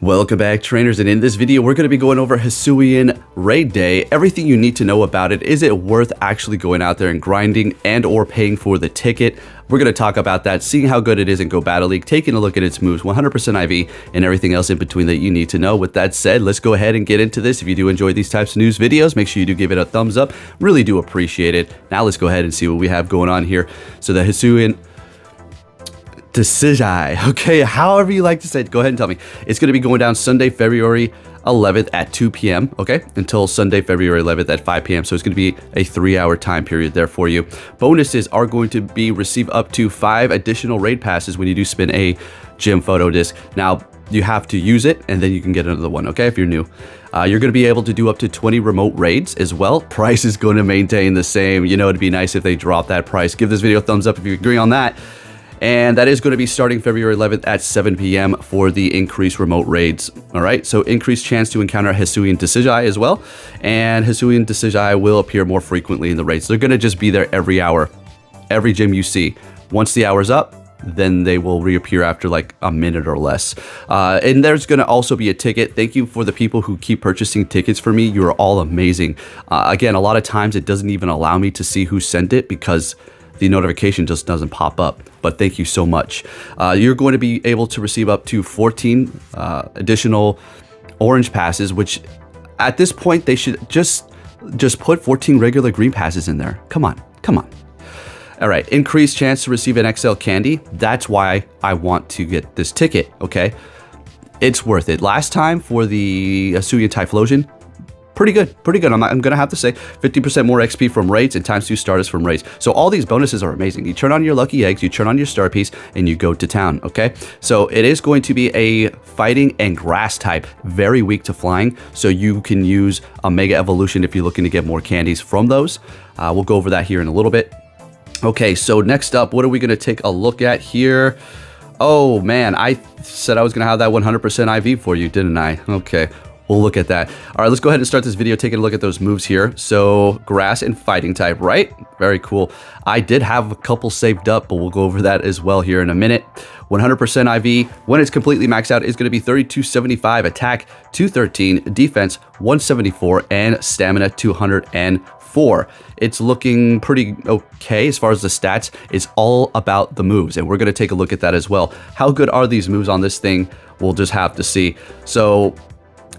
Welcome back, trainers, and in this video we're going to be going over Hisuian Raid Day, everything you need to know about it. Is it worth actually going out there and grinding and or paying for the ticket? We're going to talk about that, seeing how good it is in Go Battle League, taking a look at its moves, 100% IV, and everything else in between that you need to know. With that said, let's go ahead and get into this. If you do enjoy these types of news videos, make sure you do give it a thumbs up. Really do appreciate it. Now let's go ahead and see what we have going on here. So the Hisuian Decidueye, okay, however you like to say it, go ahead and tell me. It's going to be going down Sunday, February 11th at 2 p.m., okay, until Sunday, February 11th at 5 p.m. So it's going to be a 3-hour time period there for you. Bonuses are going to be receive up to 5 additional raid passes when you do spin a gym photo disc. Now, you have to use it, and then you can get another one, okay, if you're new. You're going to be able to do up to 20 remote raids as well. Price is going to maintain the same. You know, it'd be nice if they drop that price. Give this video a thumbs up if you agree on that. And that is going to be starting February 11th at 7 p.m. for the increased remote raids. All right, so increased chance to encounter Hisuian Decidueye as well. And Hisuian Decidueye will appear more frequently in the raids. They're going to just be there every hour, every gym you see. Once the hour's up, then they will reappear after like a minute or less. And there's going to also be a ticket. Thank you for the people who keep purchasing tickets for me. You are all amazing. Again, a lot of times it doesn't even allow me to see who sent it because the notification just doesn't pop up, but thank you so much. You're going to be able to receive up to 14 additional orange passes, which at this point they should just put 14 regular green passes in there. Come on. All right, increased chance to receive an XL candy. That's why I want to get this ticket, okay? It's worth it. Last time for the Hisuian Typhlosion, pretty good. I'm gonna have to say 50% more XP from raids and ×2 Stardust from raids. So all these bonuses are amazing. You turn on your lucky eggs, you turn on your star piece, and you go to town, okay? So it is going to be a fighting and grass type, very weak to flying. So you can use a mega evolution if you're looking to get more candies from those. We'll go over that here in a little bit. Okay, so next up, what are we gonna take a look at here? Oh man, I said I was gonna have that 100% IV for you, didn't I? Okay. We'll look at that. All right, let's go ahead and start this video taking a look at those moves here. So grass and fighting type, right? Very cool. I did have a couple saved up, but we'll go over that as well here in a minute. 100% IV, when it's completely maxed out, is going to be 3275, attack 213, defense 174, and stamina 204. It's looking pretty okay as far as the stats. It's all about the moves, and we're going to take a look at that as well. How good are these moves on this thing? We'll just have to see. So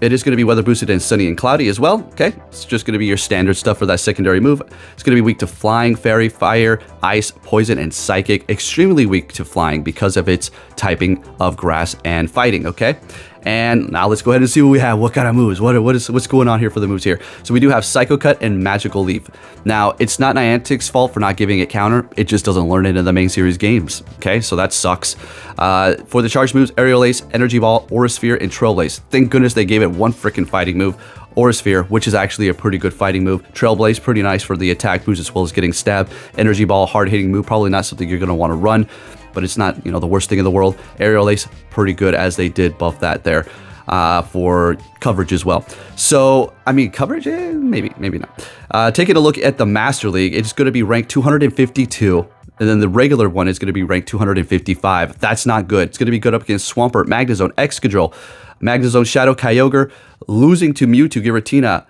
it is going to be weather boosted and sunny and cloudy as well, okay? It's just going to be your standard stuff for that secondary move. It's going to be weak to flying, fairy, fire, ice, poison, and psychic. Extremely weak to flying because of its typing of grass and fighting, okay? And now let's go ahead and see what we have. What kind of moves? What's going on here for the moves here? So we do have Psycho Cut and Magical Leap. Now, it's not Niantic's fault for not giving it counter. It just doesn't learn it in the main series games. Okay, so that sucks. For the charge moves, Aerial Ace, Energy Ball, Aura Sphere, and Trailblaze. Thank goodness they gave it one freaking fighting move. Aura Sphere, which is actually a pretty good fighting move. Trailblaze, pretty nice for the attack boost as well as getting stabbed. Energy Ball, hard-hitting move, probably not something you're going to want to run, but it's not, you know, the worst thing in the world. Aerial Ace, pretty good as they did buff that there for coverage as well. So, I mean, coverage, maybe not. Taking a look at the Master League, it's going to be ranked 252. And then the regular one is going to be ranked 255. That's not good. It's going to be good up against Swampert, Magnezone, Excadrill, Magnezone, Shadow, Kyogre, losing to Mewtwo, Giratina,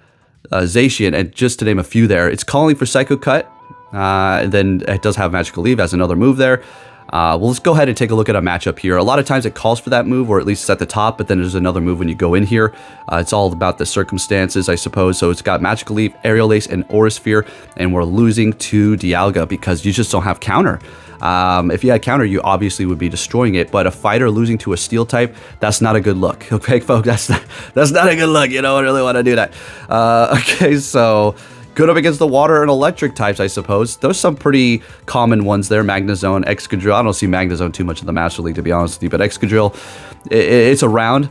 Zacian, and just to name a few there. It's calling for Psycho Cut, and then it does have Magical Leave as another move there. Well, let's go ahead and take a look at a matchup here. A lot of times it calls for that move, or at least it's at the top, but then there's another move when you go in here. It's all about the circumstances, I suppose. So it's got Magical Leaf, Aerial Ace, and Aura Sphere, and we're losing to Dialga because you just don't have counter. If you had counter, you obviously would be destroying it, but a fighter losing to a steel type, that's not a good look. Okay, folks, that's not a good look. You don't really want to do that. Okay, so good up against the water and electric types, I suppose. There's some pretty common ones there. Magnezone, Excadrill. I don't see Magnezone too much in the Master League, to be honest with you, but Excadrill, it's around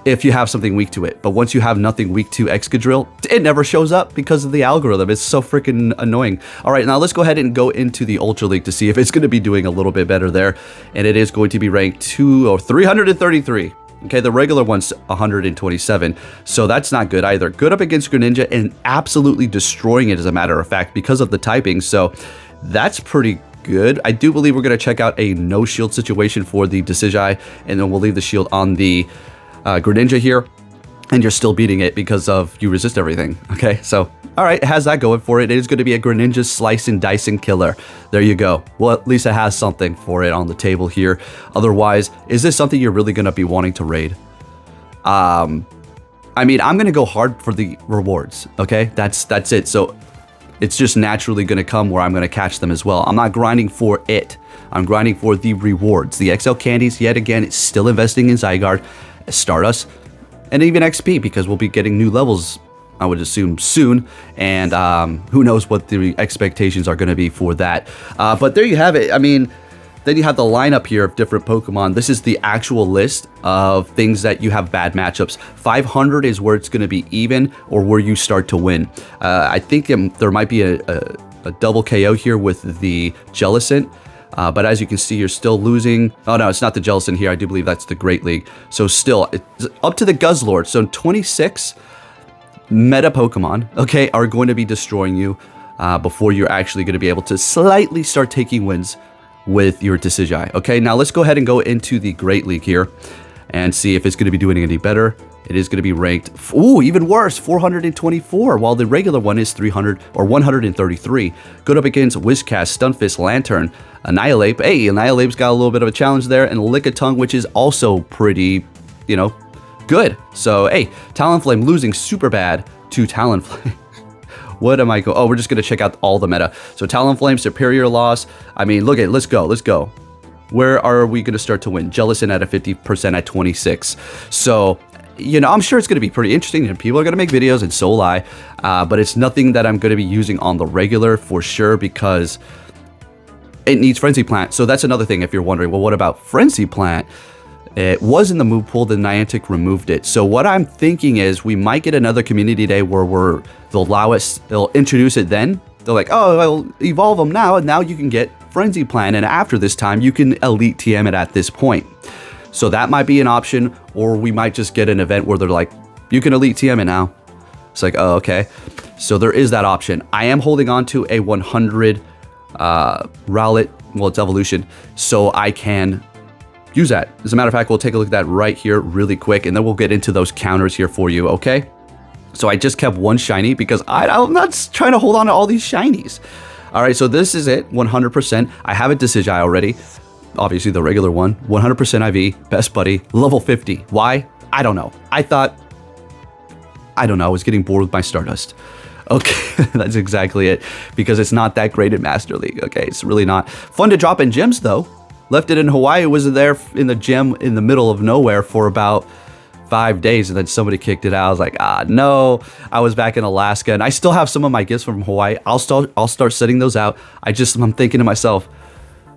if you have something weak to it. But once you have nothing weak to Excadrill, it never shows up because of the algorithm. It's so freaking annoying. All right, now let's go ahead and go into the Ultra League to see if it's going to be doing a little bit better there. And it is going to be ranked 333. Okay, the regular one's 127, so that's not good either. Good up against Greninja and absolutely destroying it, as a matter of fact, because of the typing, so that's pretty good. I do believe we're going to check out a no shield situation for the Decidueye, and then we'll leave the shield on the Greninja here, and you're still beating it because of you resist everything. Okay, so all right, it has that going for it. It is going to be a Greninja Slice and Dicing killer. There you go. Well, at least it has something for it on the table here. Otherwise, is this something you're really going to be wanting to raid? I mean, I'm going to go hard for the rewards. Okay, that's it. So it's just naturally going to come where I'm going to catch them as well. I'm not grinding for it. I'm grinding for the rewards. The XL candies, yet again, it's still investing in Zygarde, Stardust, and even XP, because we'll be getting new levels, I would assume, soon. And who knows what the expectations are going to be for that. But there you have it. I mean, then you have the lineup here of different Pokemon. This is the actual list of things that you have bad matchups. 500 is where it's going to be even, or where you start to win. I think there might be a double KO here with the Jellicent. But as you can see, you're still losing. Oh, no, it's not the Jellicent here. I do believe that's the Great League. So still, it's up to the Guzzlord. So 26 meta Pokemon, okay, are going to be destroying you before you're actually going to be able to slightly start taking wins with your Decidueye. Okay, now let's go ahead and go into the Great League here and see if it's going to be doing any better. It is going to be ranked, ooh, even worse, 424, while the regular one is 300 or 133. Good up against Whiscash, Stunfisk, Lantern, Annihilate. Hey, Annihilate's got a little bit of a challenge there, and Lickitung, which is also pretty, you know, good. So, hey, Talonflame losing super bad to Talonflame. What am I going? Oh, we're just going to check out all the meta. So, Talonflame, superior loss. I mean, look at, let's go. Where are we going to start to win? Jellicent at a 50% at 26. So, you know, I'm sure it's going to be pretty interesting, and people are going to make videos, and so will I. But it's nothing that I'm going to be using on the regular for sure, because it needs Frenzy Plant. So that's another thing if you're wondering, well, what about Frenzy Plant? It was in the move pool, then Niantic removed it. So what I'm thinking is we might get another community day where they'll introduce it then. They're like, oh, I'll evolve them now, and now you can get Frenzy Plant, and after this time, you can Elite TM it at this point. So that might be an option, or we might just get an event where they're like, you can Elite TM it now. It's like, oh, okay. So there is that option. I am holding on to a 100 Rowlet, well, it's evolution, so I can use that. As a matter of fact, we'll take a look at that right here really quick, and then we'll get into those counters here for you, okay? So I just kept one shiny because I'm not trying to hold on to all these shinies. All right, so this is it, 100%. I have a Decidueye already. Obviously the regular one, 100% IV, best buddy, level 50. Why? I don't know. I was getting bored with my Stardust. Okay, that's exactly it, because it's not that great at Master League. Okay, it's really not. Fun to drop in gyms though. Left it in Hawaii, was there in the gym in the middle of nowhere for about 5 days, and then somebody kicked it out. I was like, no. I was back in Alaska, and I still have some of my gifts from Hawaii. I'll start setting those out. I'm thinking to myself,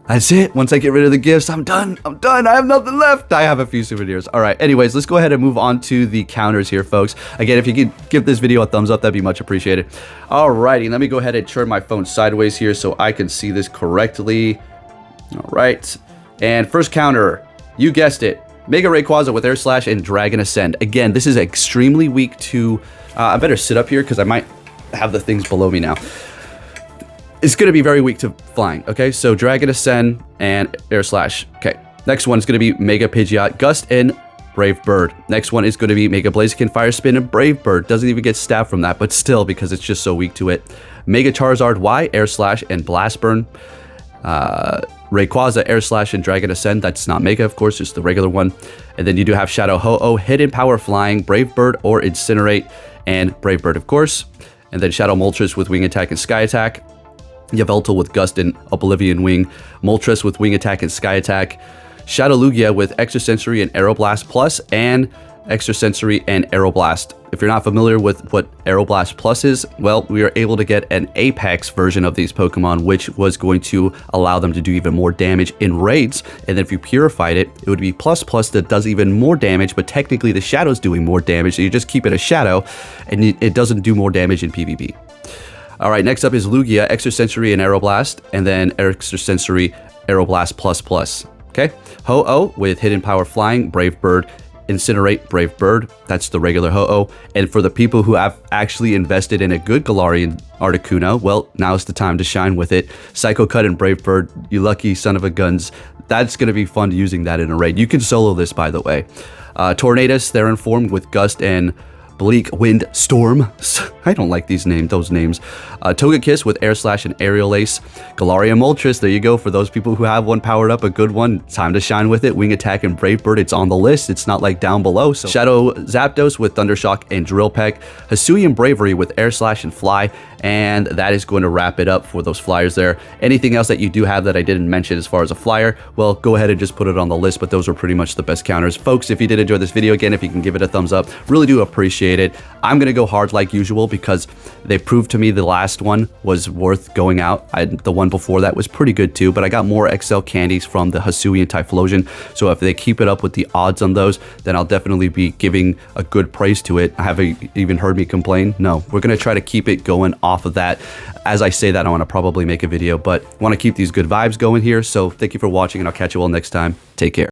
that's it. Once I get rid of the gifts, I'm done. I have nothing left. I have a few souvenirs. All right. Anyways, let's go ahead and move on to the counters here, folks. Again, if you could give this video a thumbs up, that'd be much appreciated. All righty. Let me go ahead and turn my phone sideways here so I can see this correctly. All right. And first counter, you guessed it. Mega Rayquaza with Air Slash and Dragon Ascend. Again, this is extremely weak to... I better sit up here because I might have the things below me now. It's going to be very weak to flying, okay? So Dragon Ascend and Air Slash. Okay, next one is going to be Mega Pidgeot, Gust, and Brave Bird. Next one is going to be Mega Blaziken, Fire Spin, and Brave Bird. Doesn't even get stabbed from that, but still, because it's just so weak to it. Mega Charizard Y, Air Slash, and Blast Burn. Rayquaza, Air Slash, and Dragon Ascend. That's not Mega, of course, just the regular one. And then you do have Shadow Ho-Oh, Hidden Power Flying, Brave Bird, or Incinerate, and Brave Bird, of course. And then Shadow Moltres with Wing Attack and Sky Attack. Yveltal with Gust and Oblivion Wing, Moltres with Wing Attack and Sky Attack, Shadow Lugia with Extrasensory and Aeroblast Plus, and Extrasensory and Aeroblast. If you're not familiar with what Aeroblast Plus is, well, we are able to get an Apex version of these Pokemon, which was going to allow them to do even more damage in raids. And then if you purified it, it would be Plus Plus that does even more damage, but technically the Shadow's doing more damage, so you just keep it a Shadow, and it doesn't do more damage in PvP. All right, next up is Lugia, Extrasensory and Aeroblast, and then Extrasensory Aeroblast Plus Plus. Okay, Ho-Oh with Hidden Power Flying, Brave Bird, Incinerate, Brave Bird. That's the regular Ho-Oh. And for the people who have actually invested in a good Galarian Articuno, well, now's the time to shine with it. Psycho Cut and Brave Bird, you lucky son of a guns. That's going to be fun using that in a raid. You can solo this, by the way. Tornadus, they're informed with Gust and Bleak Wind Storm. I don't like those names. Togekiss with Air Slash and Aerial Ace. Galarian Moltres, there you go. For those people who have one powered up, a good one. Time to shine with it. Wing Attack and Brave Bird, it's on the list. It's not like down below. So Shadow Zapdos with Thundershock and Drill Peck. Hisuian Bravery with Air Slash and Fly. And that is going to wrap it up for those flyers there. Anything else that you do have that I didn't mention as far as a flyer, well, go ahead and just put it on the list, but those are pretty much the best counters. Folks, if you did enjoy this video, again, if you can give it a thumbs up, really do appreciate it. I'm going to go hard like usual because they proved to me the last one was worth going out. The one before that was pretty good too, but I got more XL candies from the Hisuian Typhlosion, so if they keep it up with the odds on those, then I'll definitely be giving a good praise to it. Have you even heard me complain? No, we're going to try to keep it going off of that. As I say that, I want to probably make a video, but want to keep these good vibes going here. So thank you for watching, and I'll catch you all next time. Take care.